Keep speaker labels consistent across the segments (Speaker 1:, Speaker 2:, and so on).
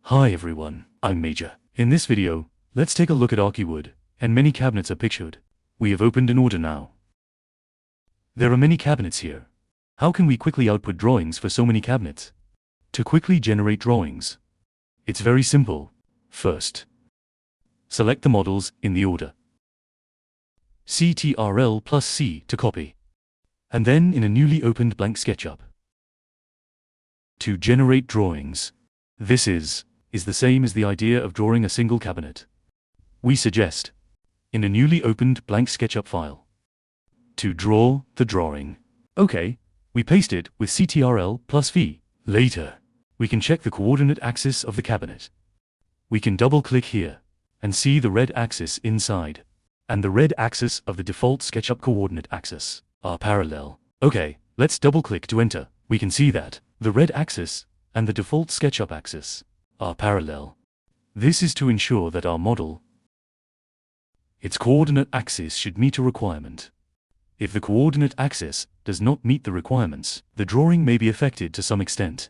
Speaker 1: Hi everyone, I'm Major. In this video, let's take a look at ArchiWood, and many cabinets are pictured. We have opened an order now. There are many cabinets here. How can we quickly output drawings for so many cabinets? To quickly generate drawings, it's very simple. First, select the models in the order. Ctrl+C to copy. And then in a newly opened blank SketchUp. To generate drawings. This is the same as the idea of drawing a single cabinet. We suggest, in a newly opened blank SketchUp file, to draw the drawing. Okay, we paste it with Ctrl+V. Later, we can check the coordinate axis of the cabinet. We can double-click here and see the red axis inside, and the red axis of the default SketchUp coordinate axis are parallel. Okay, let's double-click to enter. We can see that the red axis and the default SketchUp axis are parallel. This is to ensure that our model, its coordinate axis should meet a requirement. If the coordinate axis does not meet the requirements, the drawing may be affected to some extent.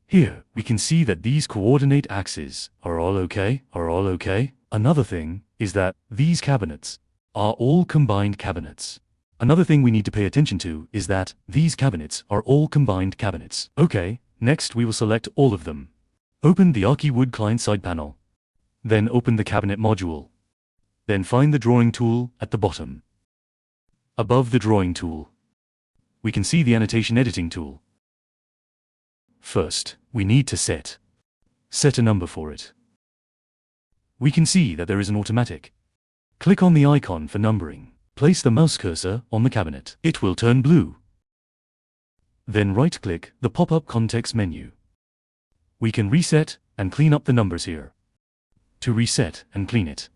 Speaker 1: Here, we can see that these coordinate axes are all okay. Another thing is that these cabinets are all combined cabinets. Another thing we need to pay attention to is that these cabinets are all combined cabinets. Okay, next we will select all of them. Open the ArchiWood client-side panel. Then open the cabinet module. Then find the drawing tool at the bottom. Above the drawing tool, we can see the annotation editing tool. First, we need to set a number for it. We can see that there is an automatic. Click on the icon for numbering. Place the mouse cursor on the cabinet. It will turn blue. Then right-click the pop-up context menu. We can reset and clean up the numbers here. To reset and clean it.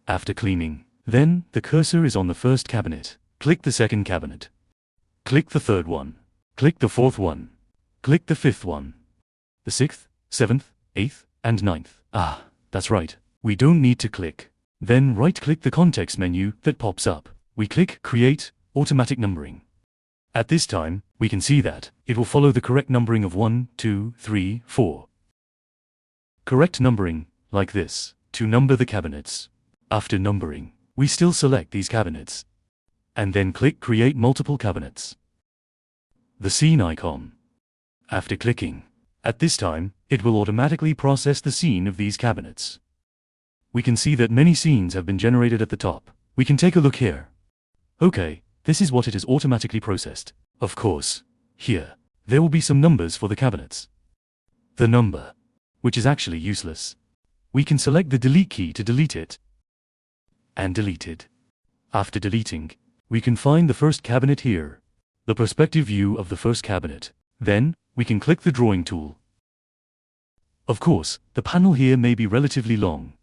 Speaker 1: After cleaning, then the cursor is on the first cabinet. Click the second cabinet. Click the third one. Click the fourth one. Click the fifth one. The sixth, seventh, eighth, and ninth. Ah, that's right. We don't need to click. Then right-click the context menu that pops up. We click Create Automatic Numbering. At this time, we can see that it will follow the correct numbering of 1, 2, 3, 4. Correct numbering, like this, to number the cabinets. After numbering, we still select these cabinets. And then click Create Multiple Cabinets. The scene icon. After clicking, at this time, it will automatically process the scene of these cabinets. We can see that many scenes have been generated at the top. We can take a look here. Okay, this is what it has automatically processed. Of course, here, there will be some numbers for the cabinets. The number, which is actually useless. We can select the delete key to delete it. And delete it. After deleting, we can find the first cabinet here, the perspective view of the first cabinet. Then, we can click the drawing tool. Of course, the panel here may be relatively long.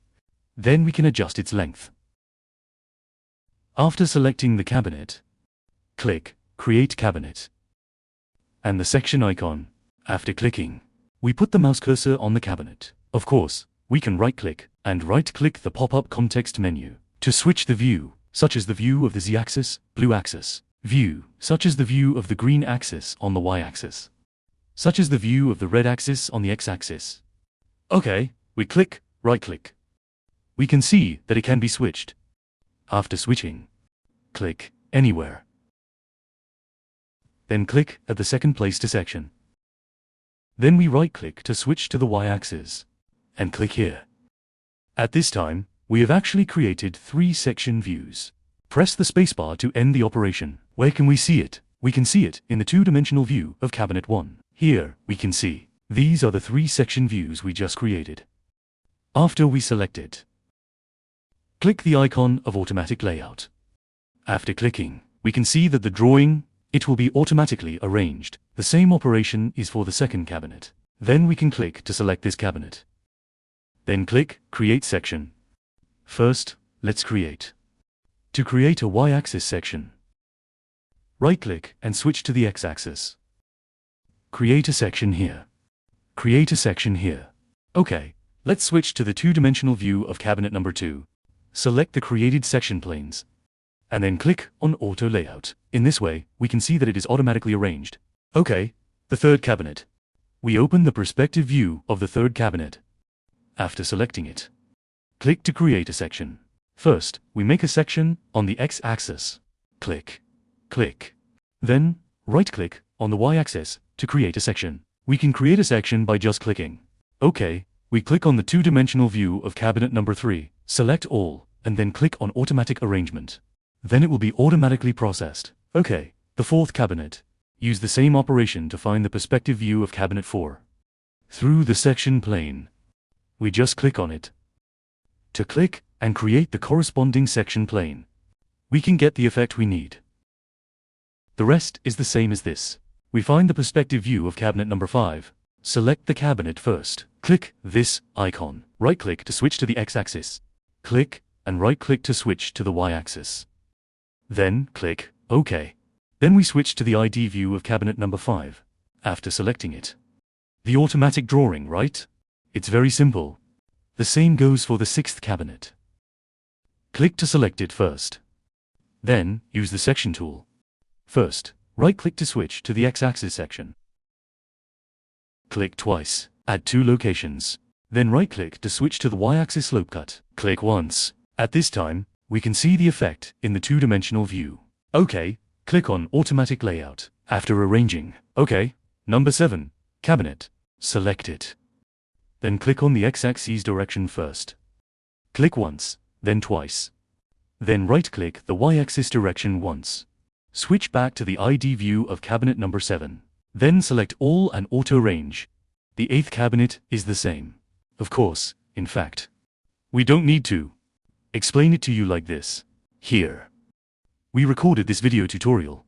Speaker 1: Then we can adjust its length. After selecting the cabinet, click Create Cabinet. And the section icon. After clicking, we put the mouse cursor on the cabinet. Of course, we can right-click and right-click the pop-up context menu to switch the view, such as the view of the Z-axis, blue axis, view, such as the view of the green axis on the Y-axis, such as the view of the red axis on the X-axis. Okay, we click, right-click. We can see that it can be switched. After switching, click Anywhere. Then click at the second place to section. Then we right-click to switch to the Y-axis, and click here. At this time, we have actually created 3 section views. Press the spacebar to end the operation. Where can we see it? We can see it in the 2-dimensional view of Cabinet 1. Here, we can see, these are the 3 section views we just created. After we select it, click the icon of Automatic Layout. After clicking, we can see that the drawing, it will be automatically arranged. The same operation is for the second cabinet. Then we can click to select this cabinet. Then click Create Section. First, let's create. To create a Y-axis section, right-click and switch to the X-axis. Create a section here. Create a section here. Okay, let's switch to the 2-dimensional view of cabinet number 2. Select the created section planes, and then click on Auto Layout. In this way, we can see that it is automatically arranged. Okay, the third cabinet. we open the perspective view of the third cabinet. After selecting it, click to create a section. First, we make a section on the X-axis. Click. Then, right-click on the Y-axis to create a section. We can create a section by just clicking. OK, we click on the two-dimensional view of cabinet number 3, select all, and then click on Automatic Arrangement. Then it will be automatically processed. OK, the fourth cabinet. Use the same operation to find the perspective view of cabinet 4. Through the section plane, we just click on it. To click and create the corresponding section plane, we can get the effect we need. The rest is the same as this. We find the perspective view of cabinet number 5. Select the cabinet first. Click this icon. Right-click to switch to the X-axis. Click and right-click to switch to the Y-axis. Then click OK. Then we switch to the ID view of cabinet number 5. After selecting it, the automatic drawing, right? It's very simple. The same goes for the sixth cabinet. Click to select it first. Then, use the section tool. First, right-click to switch to the X-axis section. Click twice, add 2 locations. Then right-click to switch to the Y-axis slope cut. Click once. At this time, we can see the effect in the two-dimensional view. OK, click on Automatic Layout. After arranging, OK, number 7, cabinet, select it. Then click on the X-axis direction first. Click once, then twice. Then right-click the Y-axis direction once. Switch back to the ID view of cabinet number 7. Then select all and auto-range. The 8th cabinet is the same. Of course, in fact, we don't need to explain it to you like this. Here, we recorded this video tutorial,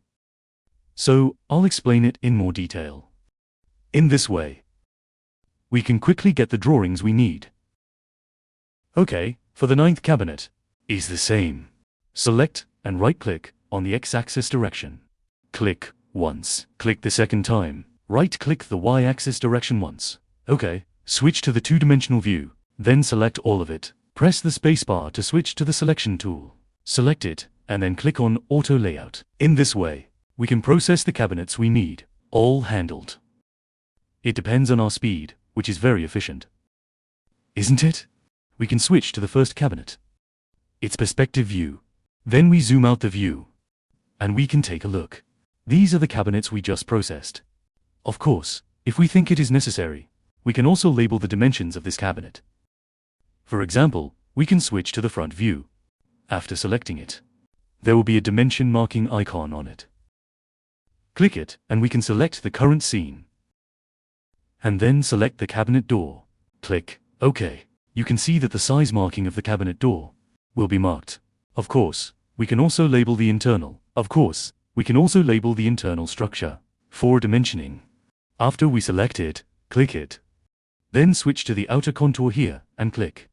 Speaker 1: so I'll explain it in more detail. In this way, we can quickly get the drawings we need. OK, for the 9th cabinet, is the same. Select and right-click on the X-axis direction. Click once. Click the second time. Right-click the Y-axis direction once. OK, switch to the two-dimensional view. Then select all of it. Press the spacebar to switch to the selection tool. Select it, and then click on Auto Layout. In this way, we can process the cabinets we need, all handled. It depends on our speed, which is very efficient. Isn't it? We can switch to the first cabinet. Its perspective view. Then we zoom out the view, and we can take a look. These are the cabinets we just processed. Of course, if we think it is necessary, we can also label the dimensions of this cabinet. For example, we can switch to the front view. After selecting it, there will be a dimension marking icon on it. Click it, and we can select the current scene. And then select the cabinet door. Click OK. You can see that the size marking of the cabinet door will be marked. Of course, we can also label the internal. Structure for dimensioning. After we select it, click it. Then switch to the outer contour here and click.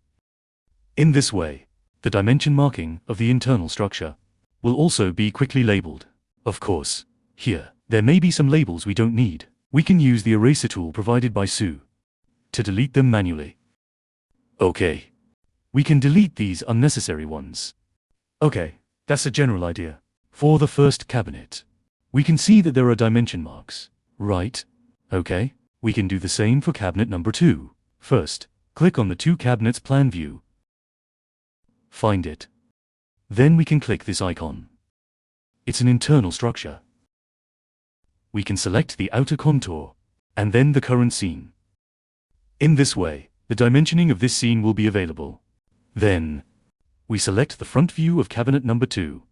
Speaker 1: In this way, the dimension marking of the internal structure will also be quickly labeled. Of course, here, there may be some labels we don't need. We can use the eraser tool provided by Sue to delete them manually. OK. We can delete these unnecessary ones. OK, that's a general idea. For the first cabinet, we can see that there are dimension marks, right? OK, we can do the same for cabinet number 2. First, click on the two cabinets plan view. Find it. Then we can click this icon. It's an internal structure. We can select the outer contour, and then the current scene. In this way, the dimensioning of this scene will be available. Then, we select the front view of cabinet number 2.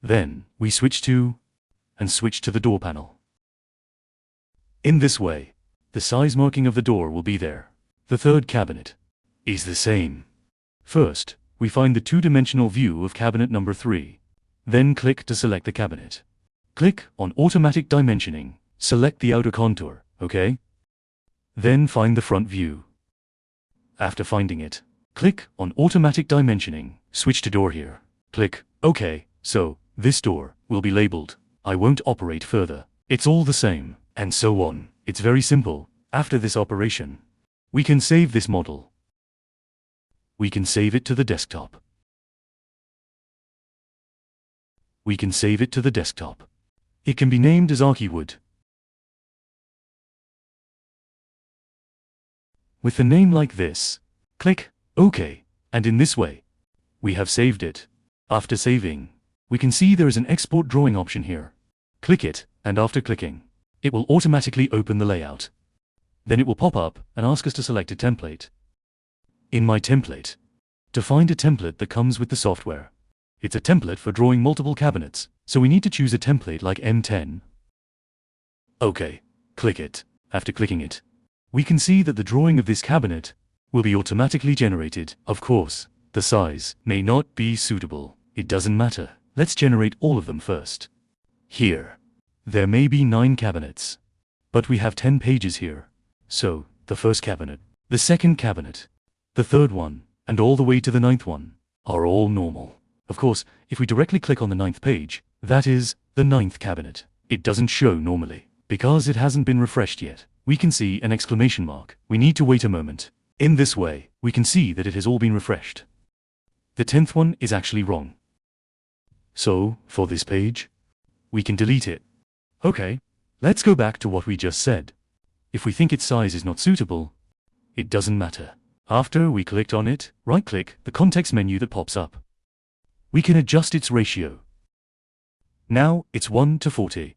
Speaker 1: Then, we switch to the door panel. In this way, the size marking of the door will be there. The third cabinet is the same. First, we find the two-dimensional view of cabinet number 3. Then click to select the cabinet. Click on Automatic Dimensioning. Select the outer contour, OK? Then find the front view. After finding it, click on Automatic Dimensioning. Switch to door here. Click OK. So, this door will be labeled. I won't operate further. It's all the same, and so on. It's very simple. After this operation, we can save this model. We can save it to the desktop. It can be named as ArchiWood. with the name like this. Click OK, and in this way, we have saved it. After saving, we can see there is an export drawing option here. Click it, and after clicking, it will automatically open the layout. Then it will pop up and ask us to select a template. In my template, to find a template that comes with the software. It's a template for drawing multiple cabinets, so we need to choose a template like M10. OK, click it. After clicking it, we can see that the drawing of this cabinet will be automatically generated. Of course, the size may not be suitable. It doesn't matter. Let's generate all of them first. Here, there may be 9 cabinets, but we have 10 pages here. So, the first cabinet, the second cabinet, the third one, and all the way to the 9th one, are all normal. Of course, if we directly click on the 9th page, that is the 9th cabinet. It doesn't show normally, because it hasn't been refreshed yet. We can see an exclamation mark. We need to wait a moment. In this way, we can see that it has all been refreshed. The 10th one is actually wrong. So, for this page, we can delete it. Okay, let's go back to what we just said. If we think its size is not suitable, it doesn't matter. After we clicked on it, right-click the context menu that pops up. We can adjust its ratio. Now it's 1:40.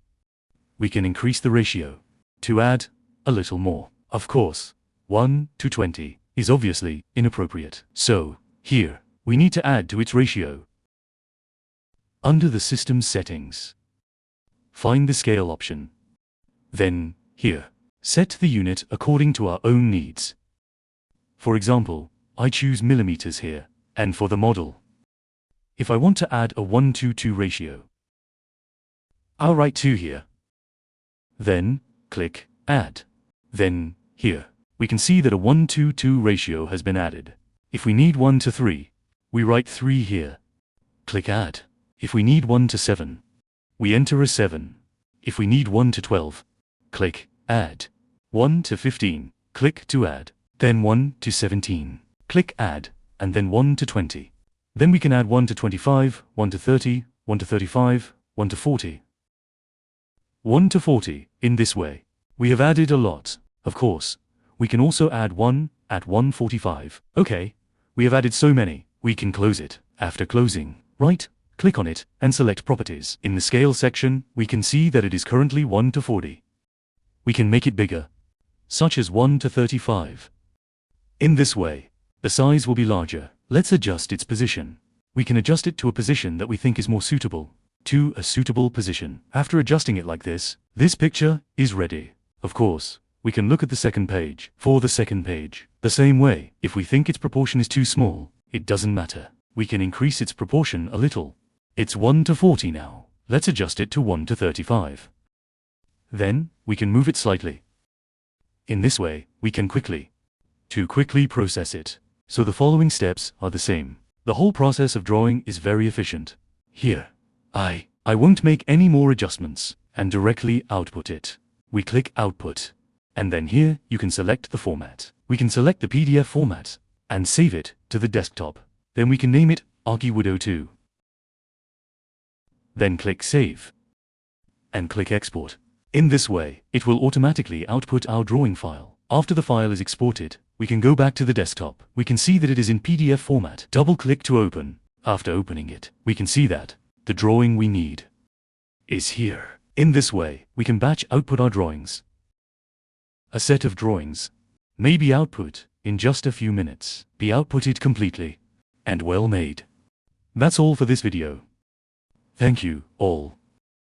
Speaker 1: We can increase the ratio to add a little more. Of course, 1:20 is obviously inappropriate. So, here, we need to add to its ratio. Under the System Settings, find the Scale option. Then, here, set the unit according to our own needs. For example, I choose millimeters here, and for the model, if I want to add a 1:2 ratio, I'll write 2 here. Then, click Add. Then, here, we can see that a 1:2 ratio has been added. If we need 1:3, we write 3 here. Click Add. If we need 1:7, we enter a 7. If we need 1:12, click Add. 1:15, click to add. Then 1:17, click Add, and then 1:20. Then we can add 1:25, 1:30, 1:35, 1:40. 1:40, in this way. We have added a lot. Of course, we can also add 1 at 1:45. Okay, we have added so many, we can close it. After closing, right-click on it and select Properties. In the Scale section, we can see that it is currently 1:40. We can make it bigger, such as 1:35. In this way, the size will be larger. Let's adjust its position. We can adjust it to a position that we think is more suitable. To a suitable position. After adjusting it like this picture is ready. Of course, we can look at the second page. For the second page, the same way, if we think its proportion is too small, it doesn't matter. We can increase its proportion a little. It's 1:40 now. Let's adjust it to 1:35. Then, we can move it slightly. In this way, we can quickly process it. So the following steps are the same. The whole process of drawing is very efficient. Here, I won't make any more adjustments, and directly output it. We click Output. And then here, you can select the format. We can select the PDF format, and save it to the desktop. Then we can name it ArchiWood 02. Then click Save. And click Export. In this way, it will automatically output our drawing file. After the file is exported, we can go back to the desktop. We can see that it is in PDF format. Double-click to open. After opening it, we can see that the drawing we need is here. In this way, we can batch output our drawings. A set of drawings may be output in just a few minutes. Be outputted completely and well made. That's all for this video. Thank you all.